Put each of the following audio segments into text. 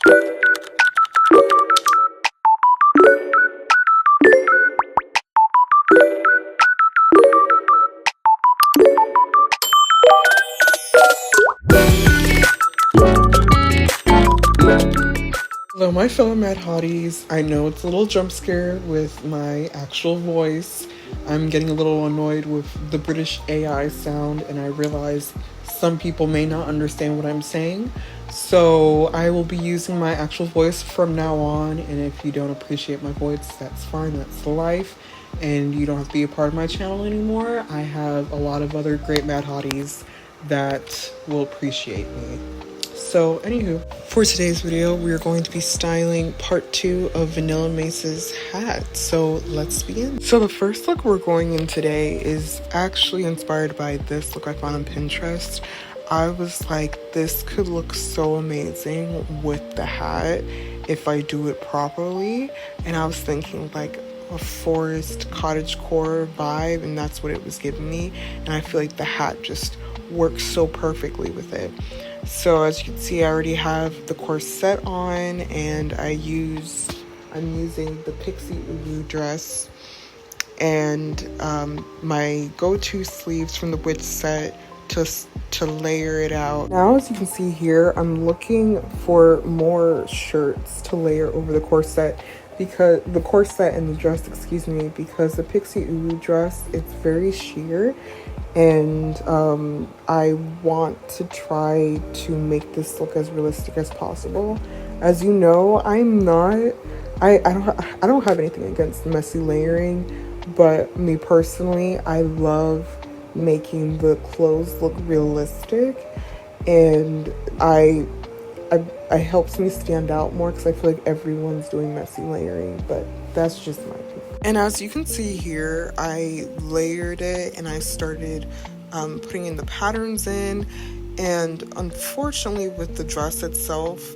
Hello, my fellow Madhotties. I know it's a little jump scare with my actual voice. I'm getting a little annoyed with the British AI sound, and I realize some people may not understand what I'm saying. So I will be using my actual voice from now on, and if you don't appreciate my voice, that's fine, that's life, and you don't have to be a part of my channel anymore. I have a lot of other great Madhotties that will appreciate me. So anywho, for today's video, we are going to be styling part 2 of Vanilla Mace's hat. So let's begin. So the first look we're going in today is actually inspired by this look I found on Pinterest. I was like, this could look so amazing with the hat if I do it properly. And I was thinking like a forest cottagecore vibe, and that's what it was giving me. And I feel like the hat just works so perfectly with it. So as you can see, I already have the corset on, and I'm using the Pixie Ulu dress and my go-to sleeves from the Witch set to layer it out. Now, as you can see here, I'm looking for more shirts to layer over the corset, because the corset and the dress, excuse me, because the Pixie Ulu dress, it's very sheer, and I want to try to make this look as realistic as possible. As you know, I don't have anything against messy layering, but me personally, I love making the clothes look realistic, and it helps me stand out more because I feel like everyone's doing messy layering, but that's just my opinion. And as you can see here, I layered it and I started putting in the patterns in, and unfortunately with the dress itself,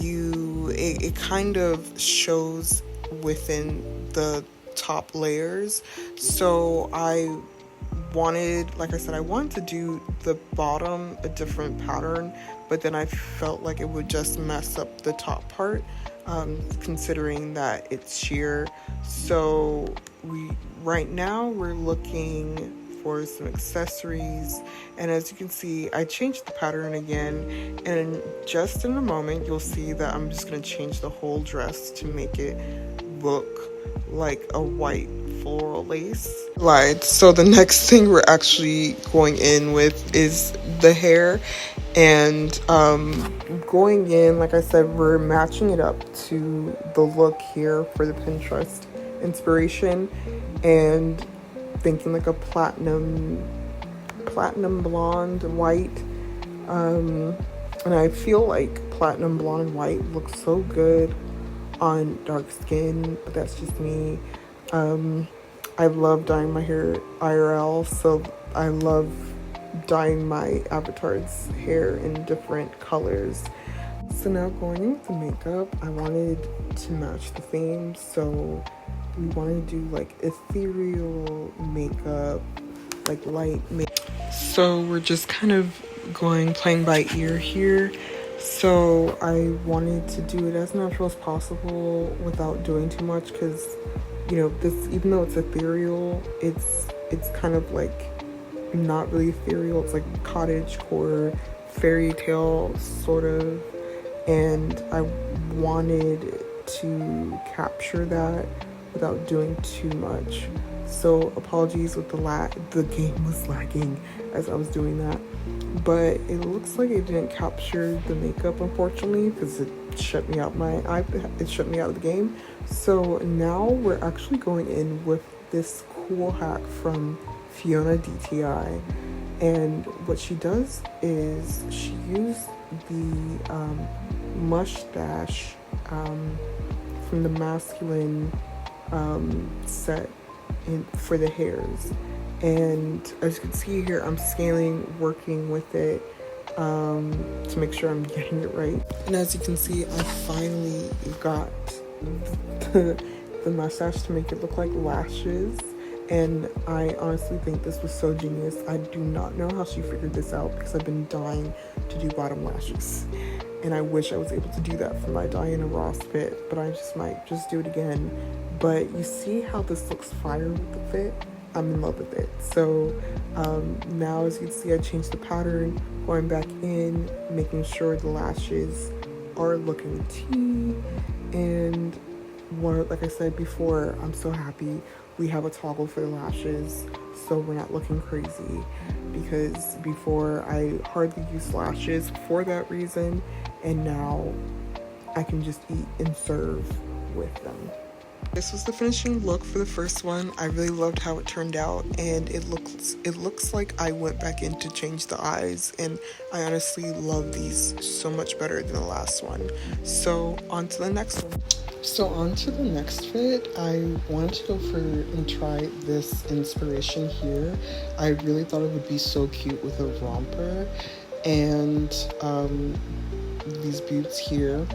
it kind of shows within the top layers. So I wanted to do the bottom a different pattern, but then I felt like it would just mess up the top part, considering that it's sheer. So right now we're looking for some accessories, and as you can see, I changed the pattern again, and just in a moment you'll see that I'm just going to change the whole dress to make it look like a white floral lace. So the next thing we're actually going in with is the hair, and going in, like I said, we're matching it up to the look here for the Pinterest inspiration, and thinking like a platinum blonde white, and I feel like platinum blonde white looks so good on dark skin, but that's just me. I love dyeing my hair IRL, so I love dyeing my avatar's hair in different colors. So now going in with the makeup, I wanted to match the theme, so we wanted to do like ethereal makeup, like light makeup. So we're just kind of playing by ear here. So I wanted to do it as natural as possible without doing too much, because this, even though it's ethereal, it's kind of like not really ethereal. It's like cottagecore, fairy tale sort of, and I wanted to capture that without doing too much. So apologies with the game was lagging as I was doing that, but it looks like it didn't capture the makeup, unfortunately, because it shut me out of the game. So now we're actually going in with this cool hack from Fiona DTI, and what she does is she used the mustache from the masculine set for the hairs, and as you can see here, I'm working with it to make sure I'm getting it right. And as you can see, I finally got the mustache to make it look like lashes, and I honestly think this was so genius. I do not know how she figured this out, because I've been dying to do bottom lashes, and I wish I was able to do that for my Diana Ross fit, but I just might just do it again. But you see how this looks fire with the fit? I'm in love with it. So now, as you can see, I changed the pattern, going back in, making sure the lashes are looking T. And like I said before, I'm so happy we have a toggle for the lashes, so we're not looking crazy, because before I hardly used lashes for that reason, and now I can just eat and serve with them. This was the finishing look for the first one. I really loved how it turned out, and it looks like I went back in to change the eyes, and I honestly love these so much better than the last one. So on to the next one. So on to the next fit, I wanted to go for and try this inspiration here. I really thought it would be so cute with a romper and these boots here.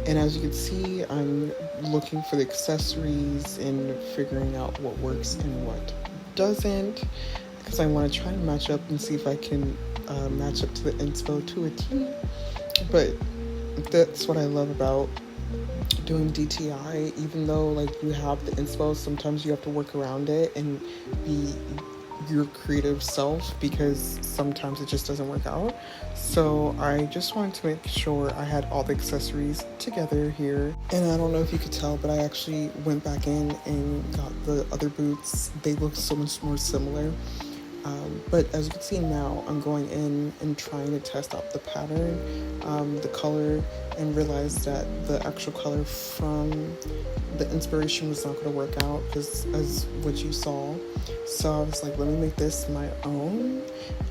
And as you can see, I'm looking for the accessories and figuring out what works and what doesn't, because I want to try to match up and see if I can match up to the inspo to a T. But that's what I love about doing DTI. Even though like you have the inspo, sometimes you have to work around it and be your creative self, because sometimes it just doesn't work out. So I just wanted to make sure I had all the accessories together here. And I don't know if you could tell, but I actually went back in and got the other boots. They look so much more similar. But as you can see now, I'm going in and trying to test out the pattern, the color, and realized that the actual color from the inspiration was not going to work out, because as what you saw. So I was like, let me make this my own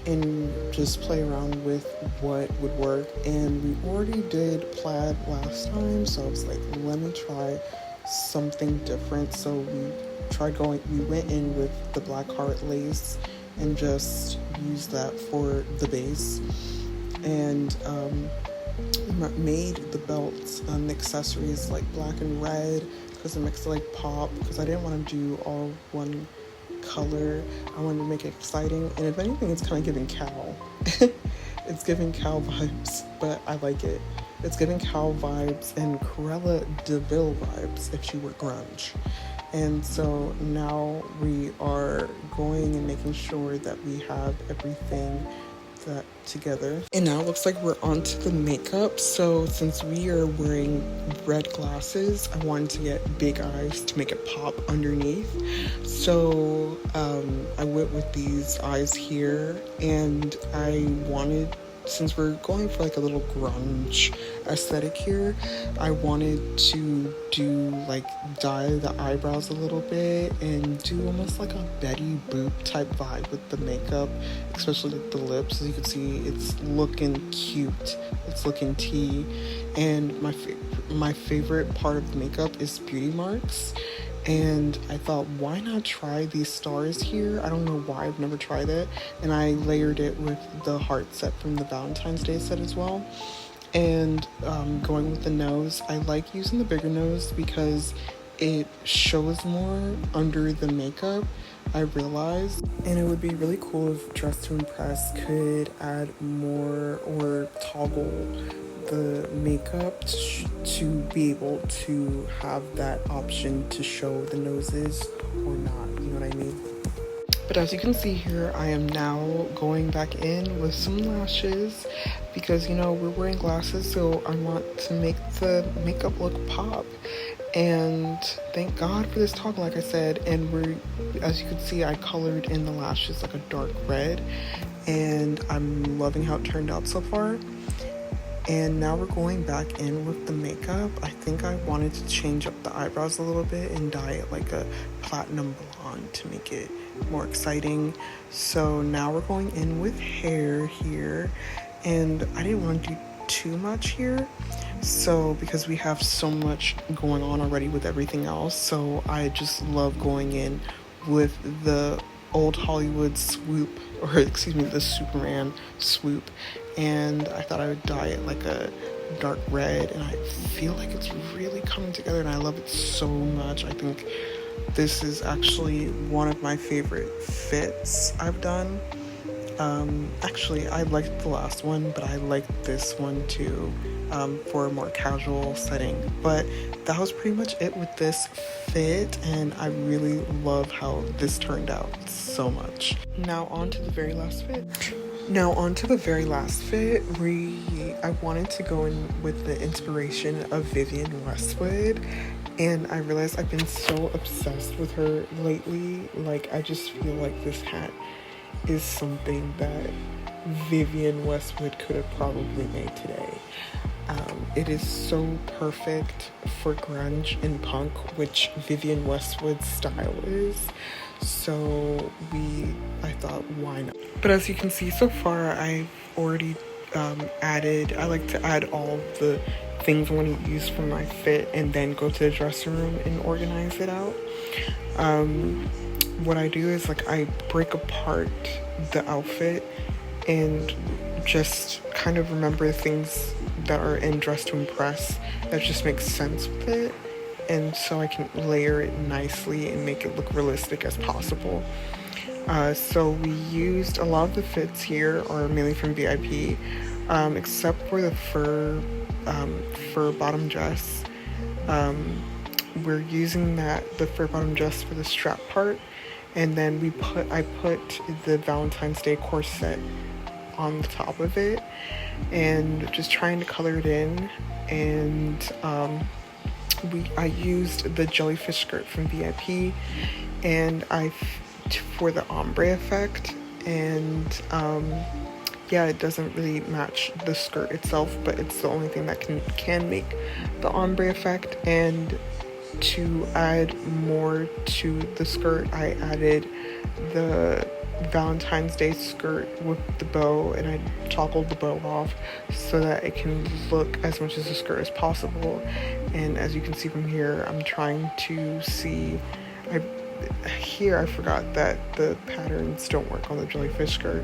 and just play around with what would work. And we already did plaid last time, so I was like, let me try something different. So we went in with the black heart lace and just use that for the base, and made the belts and accessories like black and red, because it makes it like pop, because I didn't want to do all one color. I wanted to make it exciting, and if anything, it's kind of giving cow. It's giving cow vibes, but I like it. It's giving cow vibes and Cruella de Vil vibes if she were grunge. And so now we are going and making sure that we have everything that together. And now it looks like we're on to the makeup. So since we are wearing red glasses, I wanted to get big eyes to make it pop underneath. So I went with these eyes here, and I wanted, since we're going for like a little grunge aesthetic here, I wanted to do like dye the eyebrows a little bit and do almost like a Betty Boop type vibe with the makeup, especially with the lips. As you can see, it's looking cute, it's looking tea. And my favorite part of the makeup is beauty marks, and I thought, why not try these stars here? I don't know why, I've never tried it. And I layered it with the heart set from the Valentine's Day set as well. And going with the nose, I like using the bigger nose because it shows more under the makeup, I realized. And it would be really cool if Dress to Impress could add more or toggle the makeup to be able to have that option to show the noses or not, you know what I mean? But as you can see here, I am now going back in with some lashes, because you know we're wearing glasses, so I want to make the makeup look pop. And thank God for this toggle, like I said. And as you can see, I colored in the lashes like a dark red, and I'm loving how it turned out so far. And now we're going back in with the makeup. I think I wanted to change up the eyebrows a little bit and dye it like a platinum blonde to make it more exciting. So now we're going in with hair here, and I didn't want to do too much here, so because we have so much going on already with everything else. So I just love going in with the old Hollywood swoop, or excuse me, the Superman swoop, and I thought I would dye it like a dark red, and I feel like it's really coming together, and I love it so much. I think this is actually one of my favorite fits I've done. Actually, I liked the last one, but I liked this one too. for a more casual setting. But that was pretty much it with this fit, and I really love how this turned out so much. Now on to the very last fit. I wanted to go in with the inspiration of Vivienne Westwood, and I realized I've been so obsessed with her lately. Like, I just feel like this hat is something that Vivienne Westwood could have probably made today. It is so perfect for grunge and punk, which Vivienne Westwood's style is. So I thought, why not? But as you can see so far, I've already I like to add all the things I want to use for my fit and then go to the dressing room and organize it out. What I do is, like, I break apart the outfit and just kind of remember the things that are in Dress to Impress that just makes sense with it, and so I can layer it nicely and make it look realistic as possible. So we used a lot of the fits here are mainly from VIP, except for the fur bottom dress. We're using the fur bottom dress for the strap part, and then I put the Valentine's Day corset on the top of it, and just trying to color it in. And I used the jellyfish skirt from VIP, and for the ombre effect, and yeah, it doesn't really match the skirt itself, but it's the only thing that can make the ombre effect. And to add more to the skirt, I added the Valentine's Day skirt with the bow, and I toggled the bow off so that it can look as much as the skirt as possible. And as you can see from here, I'm trying to see, I forgot that the patterns don't work on the jellyfish skirt.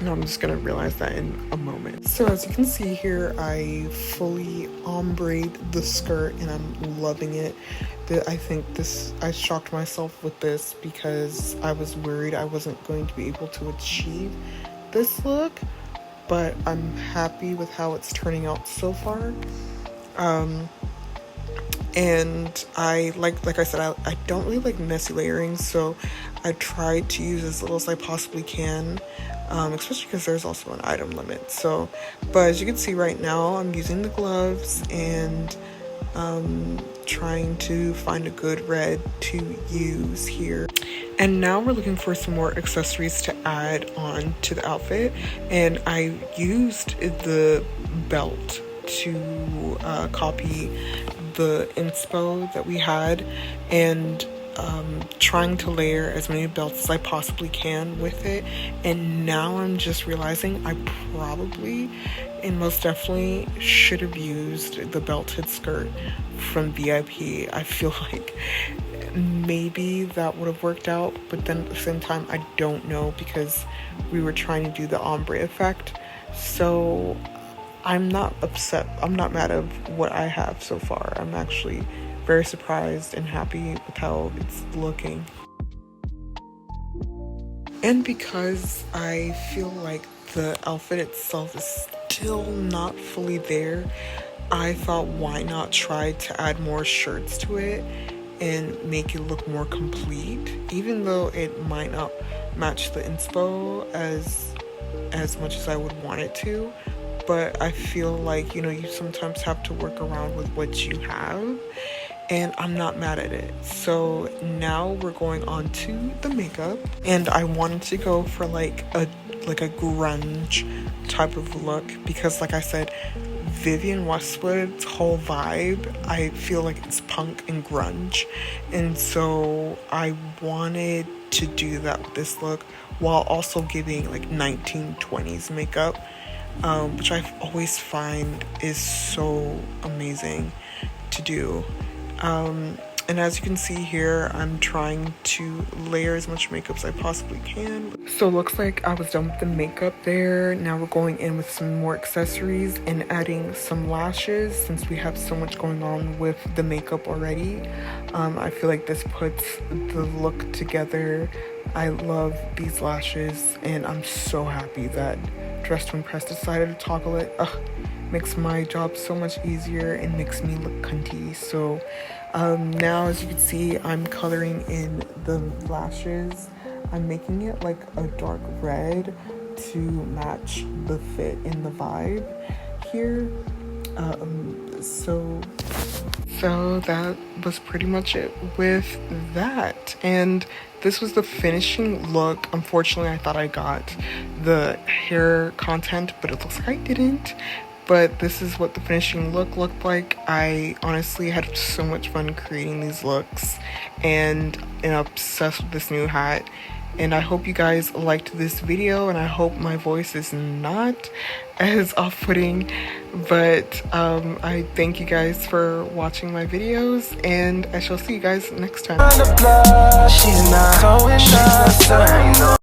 No, I'm just gonna realize that in a moment. So as you can see here, I fully ombre'd the skirt and I'm loving it. I think I shocked myself with this because I was worried I wasn't going to be able to achieve this look, but I'm happy with how it's turning out so far. And like I said, I don't really like messy layering, so I tried to use as little as I possibly can, especially because there's also an item limit. So, but as you can see right now, I'm using the gloves and trying to find a good red to use here. And now we're looking for some more accessories to add on to the outfit, and I used the belt to copy the inspo that we had, and trying to layer as many belts as I possibly can with it. And now I'm just realizing I probably and most definitely should have used the belted skirt from VIP. I feel like maybe that would have worked out, but then at the same time I don't know, because we were trying to do the ombre effect. So I'm not upset. I'm not mad at what I have so far. I'm actually very surprised and happy with how it's looking. And because I feel like the outfit itself is still not fully there, I thought, why not try to add more shirts to it and make it look more complete, even though it might not match the inspo as much as I would want it to. But I feel like, you sometimes have to work around with what you have, and I'm not mad at it. So now we're going on to the makeup, and I wanted to go for like a grunge type of look, because like I said, Vivienne Westwood's whole vibe, I feel like it's punk and grunge, and so I wanted to do that with this look while also giving like 1920s makeup, which I always find is so amazing to do. And as you can see here, I'm trying to layer as much makeup as I possibly can. So it looks like I was done with the makeup there. Now we're going in with some more accessories and adding some lashes, since we have so much going on with the makeup already. I feel like this puts the look together. I love these lashes, and I'm so happy that Dress to Impress decided to toggle it. makes my job so much easier and makes me look cunty. So now, as you can see, I'm coloring in the lashes. I'm making it like a dark red to match the fit and the vibe here. So that was pretty much it with that. And this was the finishing look. Unfortunately, I thought I got the hair content, but it looks like I didn't. But this is what the finishing look looked like. I honestly had so much fun creating these looks and am obsessed with this new hat. And I hope you guys liked this video, and I hope my voice is not as off-putting, but I thank you guys for watching my videos, and I shall see you guys next time.